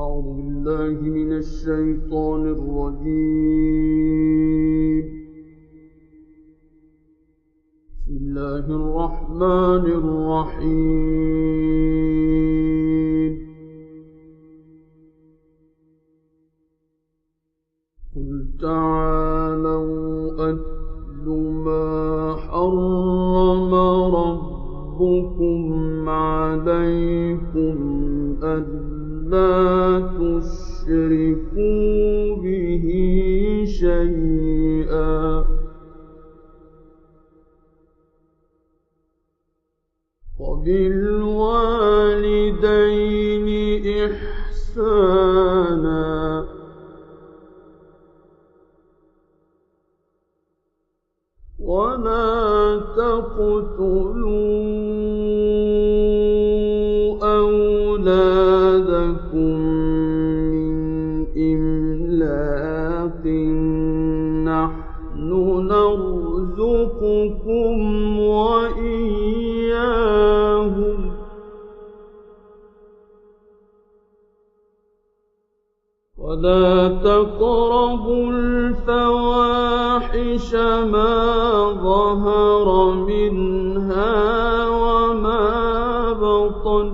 أعوذ بالله من الشيطان الرجيم. بسم الله الرحمن الرحيم. قل تعالوا أتل ما حرم ربكم عليكم ألا تشركوا به شيئا وبالوالدين إحسانا ولا تقتلوا أولادكم من إملاق نحن نرزقكم وإياهم ولا تقربوا الفواحش ما ظهر منها وما بطن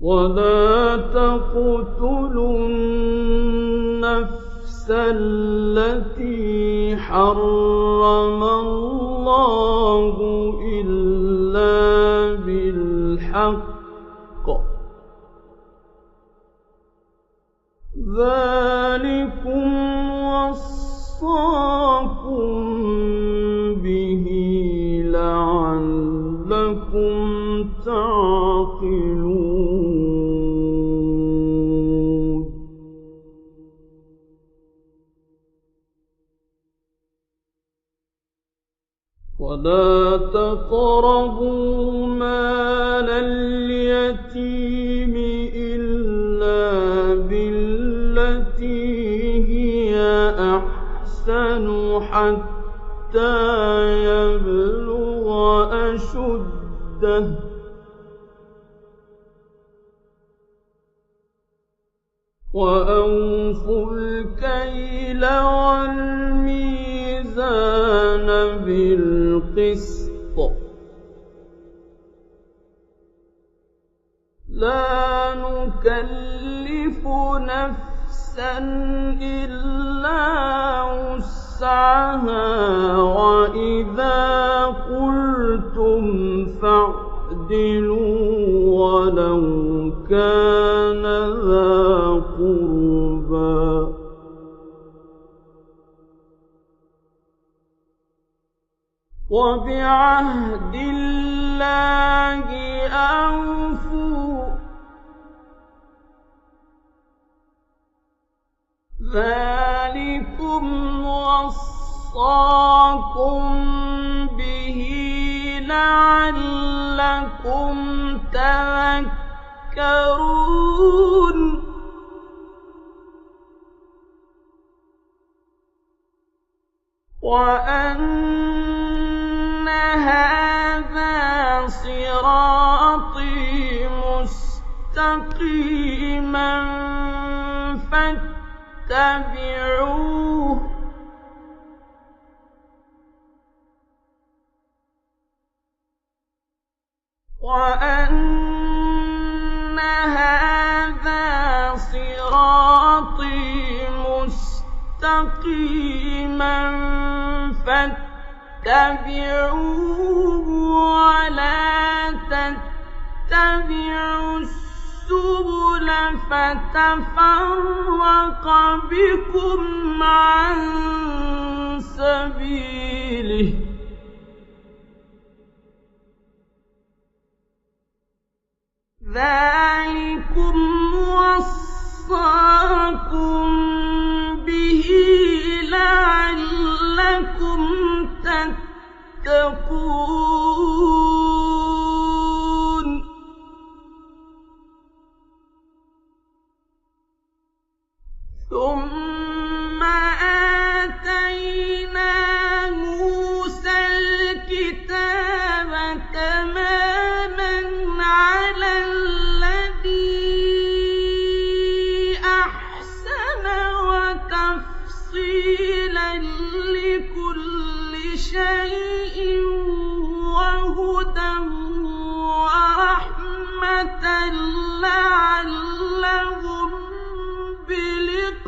ولا تقتلوا النفس التي حرم الله إلا بالحق ذلكم وصاكم به لعلكم تعقلون. ولا تقربوا مال اليتيم إلا بالتي هي أحسن حتى يبلغ أشده وأوفوا الكيل والميزان بالقسط لا نكلف نفسا إلا وسعها وإذا قلتم فاعدلوا ولو كان ذا قربى وبعهد الله أوفوا ذلكم وصاكم به لعلكم تذكرون. وأن هذا صراطي مستقيما فاتبعوه وأن هذا صراطي مستقيما فاتبعوه ولا تتبعوا السبل فتفرق بكم عن سبيله ذلكم وصاكم به لعلكم تتقون. ثم آتينا موسى الكتاب تماما على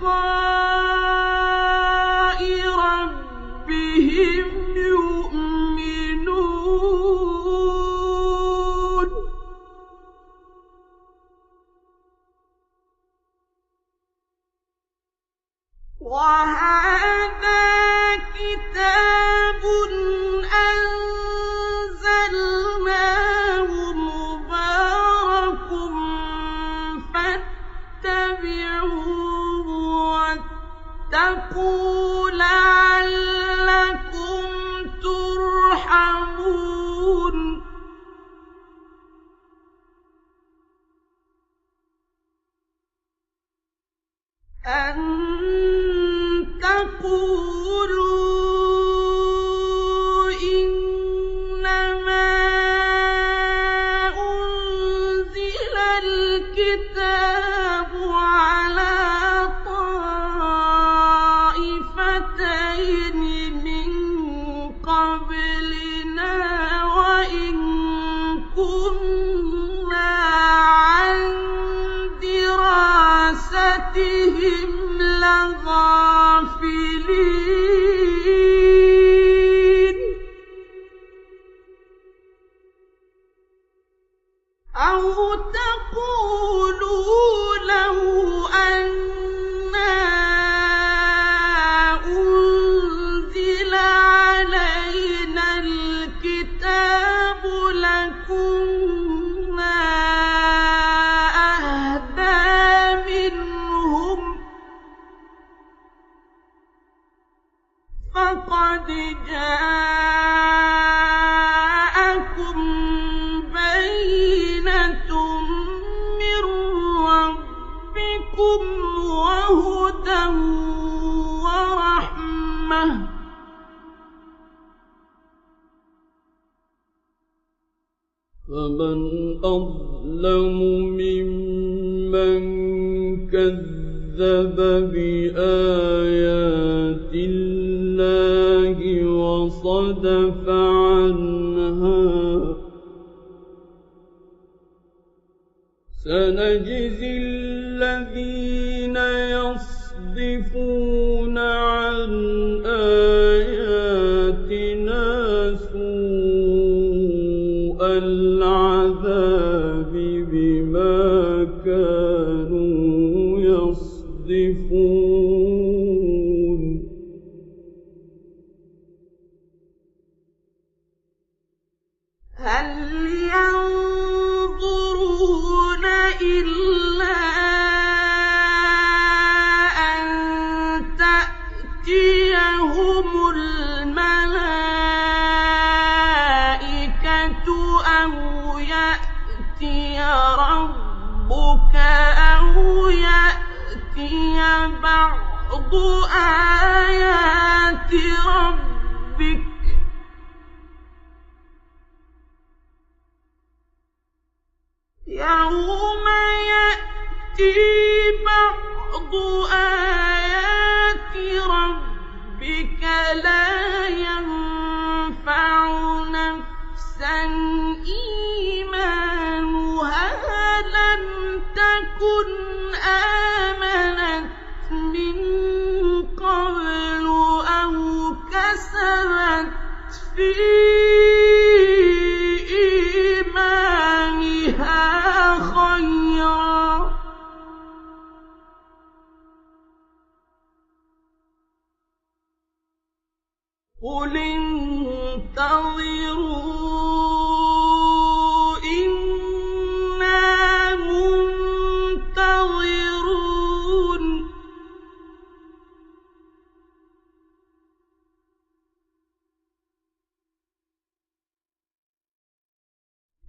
بِلِقَاءِ رَبِّهِمْ يُؤْمِنُونَ وَهَٰذَا كِتَابٌ أَنزَلْنَاهُ مُبَارَكٌ فَاتَّبِعُوهُ وَاتَّقُوا لَعَلَّكُمْ تُرْحَمُونَ أَن تَقُولُوا إِنَّمَا أُنزِلَ الْكِتَابُ عَلَىٰ طَائِفَتَيْنِ مِن قَبْلِنَا وَإِن كُنَّا عَن دِرَاسَتِهِمْ لَغَافِلِينَ أَوْ تَقُولُوا لَوْ أَنَّا أُنزِلَ عَلَيْنَا الْكِتَابُ لَكُنَّا أَهْدَىٰ مِنْهُمْ ۚ فَقَدْ جَاءَكُم بَيِّنَةٌ مِّن رَّبِّكُمْ وَهُدًى وَرَحْمَةٌ ۚ فَمَنْ أَظْلَمُ مِمَّن كَذَّبَ بِآيَاتِ اللَّهِ وَصَدَفَ عَنْهَا ۗ سَنَجْزِي الَّذِينَ يَصْدِفُونَ عَنْ آيَاتِنَا سُوءَ الْعَذَابِ بِمَا كَانُوا يَصْدِفُونَ هَلْ يَنظُرُونَ إِلَّا أَن تَأْتِيَهُمُ الْمَلَائِكَةُ أَوْ يَأْتِيَ رَبُّكَ أَوْ يَأْتِيَ بَعْضُ آيَاتِ رَبِّكَ ۗ يَوْمَ يَأْتِي بَعْضُ آيَاتِ رَبِّكَ لَا يَنفَعُ نَفْسًا إِيمَانُهَا لَمْ تَكُنْ آمَنَتْ مِن قَبْلُ أَوْ كَسَبَتْ فِي إِيمَانِهَا خَيْرًا ۗ قُلِ انتَظِرُوا إِنَّا مُنتَظِرُونَ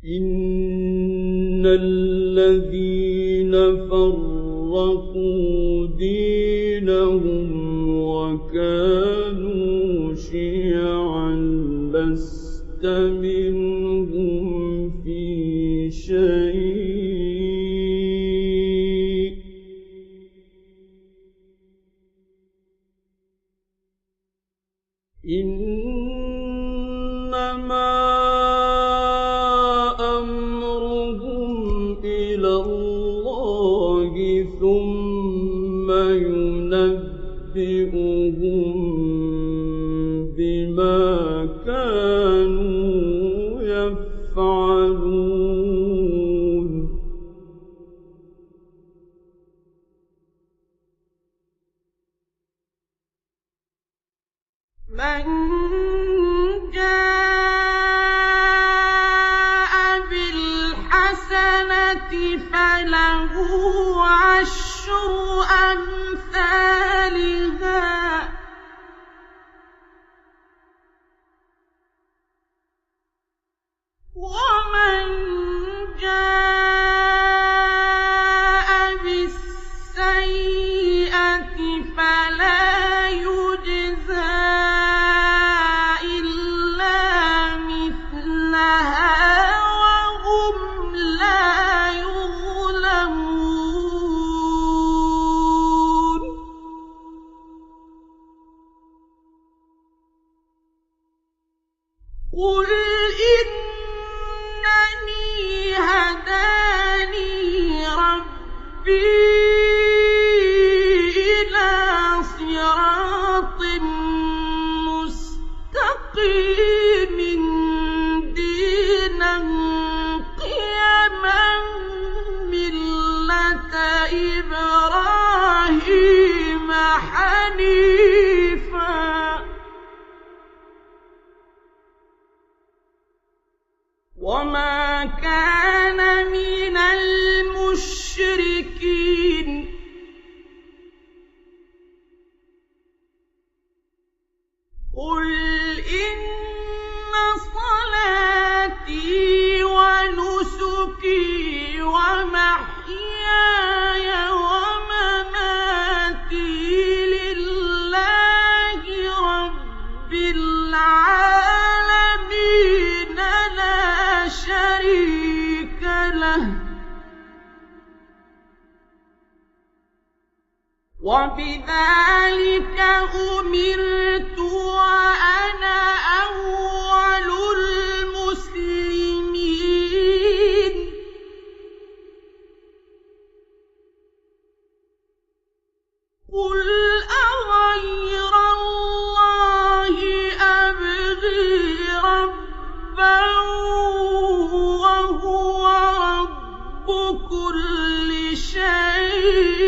إِنَّ الَّذِينَ فَرَّقُوا دِينَهُمْ وَكَانُوا شِيَعًا لَّسْتَ مِنْهُمْ فِي شَيْءٍ ۚ إِنَّمَا أَمْرُهُمْ إِلَى اللَّهِ ثُمَّ ثم ينبئهم بما كانوا يفعلون من جاء بالحسنة فله عشر أمثالها ومن جاء بالسيئة فلا يجزى إلا مثلها وهم لا يظلمون قل إنني هداني ربي إلى صراط مستقيم دينا قيما ملة إبراهيم حنيفا وما كان من المشركين قل إن صلاتي ونسكي ومحياي ومماتي لله رب العالمين لا شريك له وبذلك أمرت وأنا أول المسلمين قل أغير الله أبغي ربا وهو رب كل شيء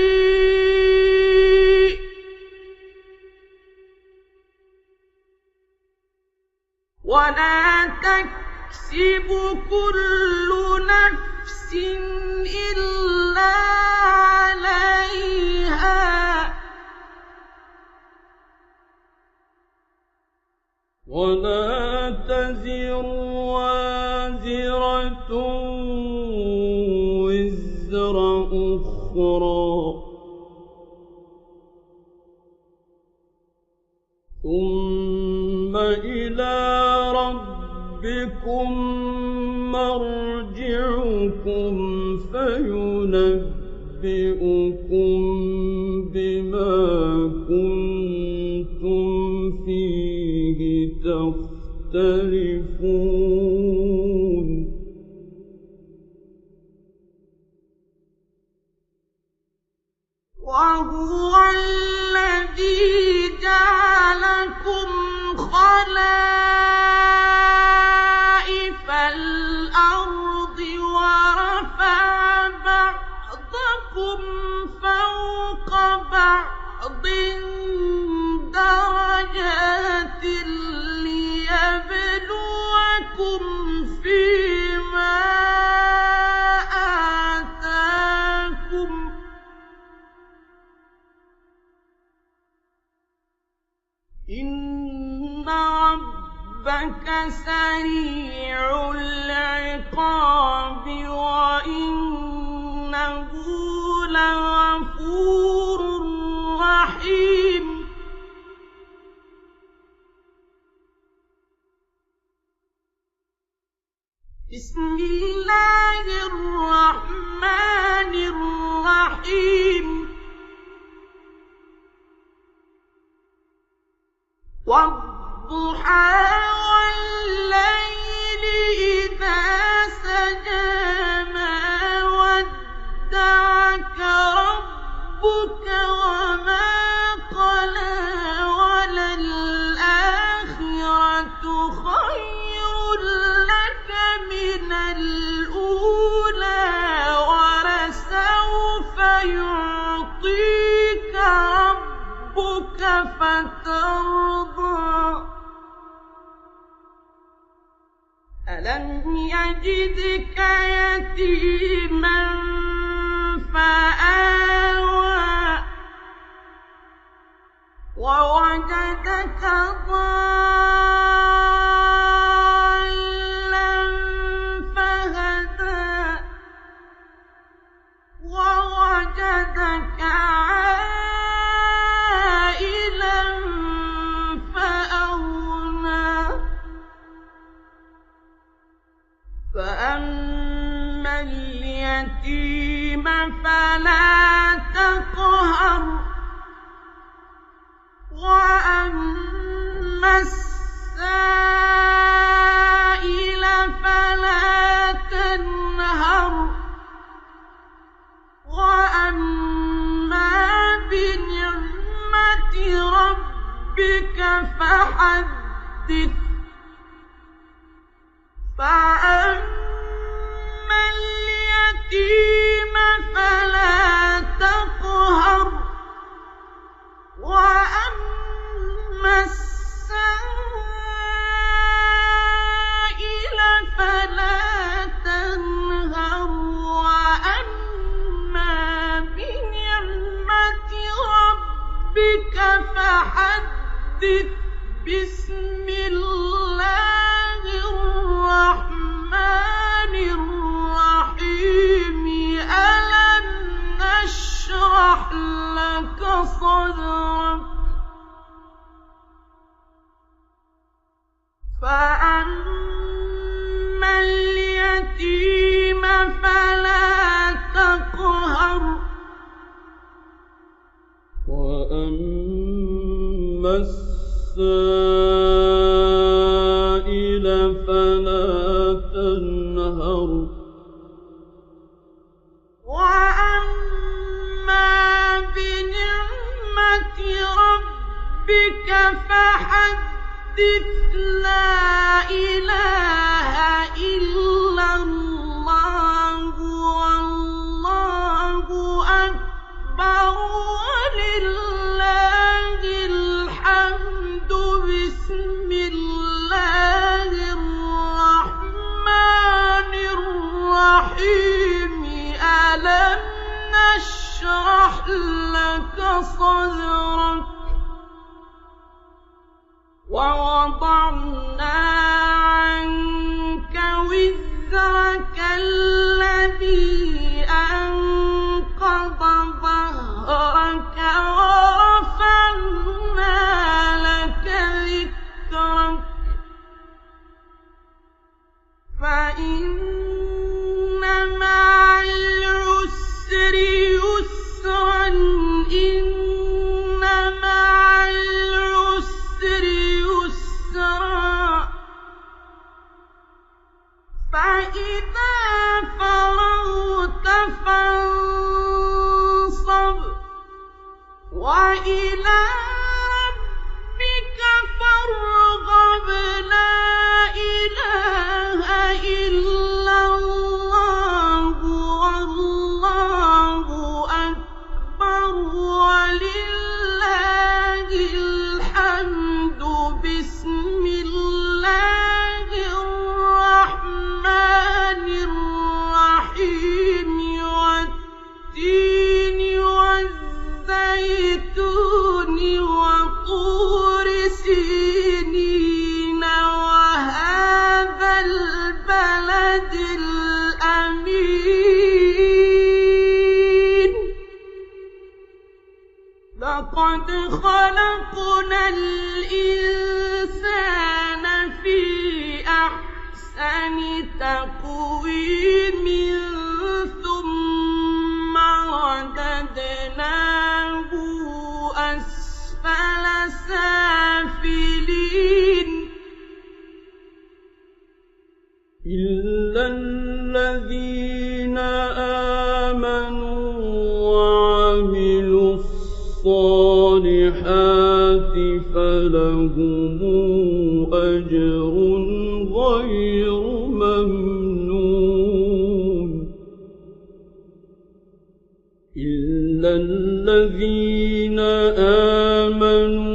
ولا تكسب كل نفس إلا عليها ولا تزر وازرة وزر أخرى ثم إلى ربكم مرجعكم فينبئكم بما كنتم فيه تختلفون وهو الذي جعلكم خلائف الأرض ورفع بعضكم فوق بعض درجات ليبلوكم فيما آتاكم إن ربك سريع العقاب وإنه لغفور رحيم بسم الله الرحمن الرحيم والضحى والليل إذا سجى ما ودعك ربك فترضى ألم يجدك يتيما فآوى ووجدك ضالا فهدى ووجدك عائلا فأغنى فأما اليتيم فلا تقهر وأما السائل فلا تنهر وأما بنعمة ربك فحدث فأما اليتيم فلا تقهر وأما السائل فلا تنهر وأما بنعمة ربك فحدث بسم الله الرحمن الرحيم ألم نشرح لك صدرك فأما اليتيم فلا تقهر وأما السائل فلا تنهر وأما بنعمة ربك فحدث لا إله إلا الله والله أكبر ولله الحمد بسم الله الرحمن الرحيم ألم نشرح لك صدرك ووضعنا عنك وزرك الذي أنقض ظهرك ورفعنا لك ذكرك فإن مع العسر يسرا إن مع العسر يسرا فإذا فرغت فانصب وإلى ربك فارغب لا إله إلا الله والله أكبر ولله الحمد بسم الله الرحمن الرحيم والتين والزيتون وطور سينين وهذا البلد الأمين لقد خلقنا الإنسان في أحسن تقويم ثم رددناه أسفل سافلين إلا الذين آمنوا وعملوا الصالحات فلهم أجر غير ممنون إلا الذين آمنوا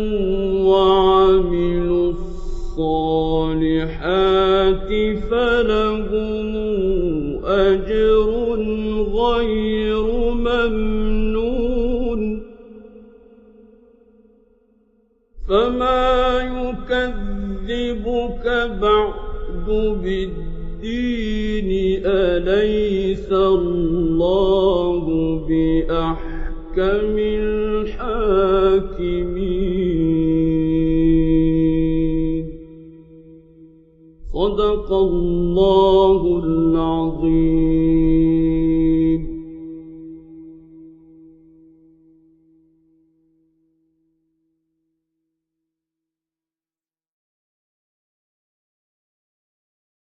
فما يكذبك بعد بالدين أليس الله بأحكم الحاكمين. صدق الله العظيم.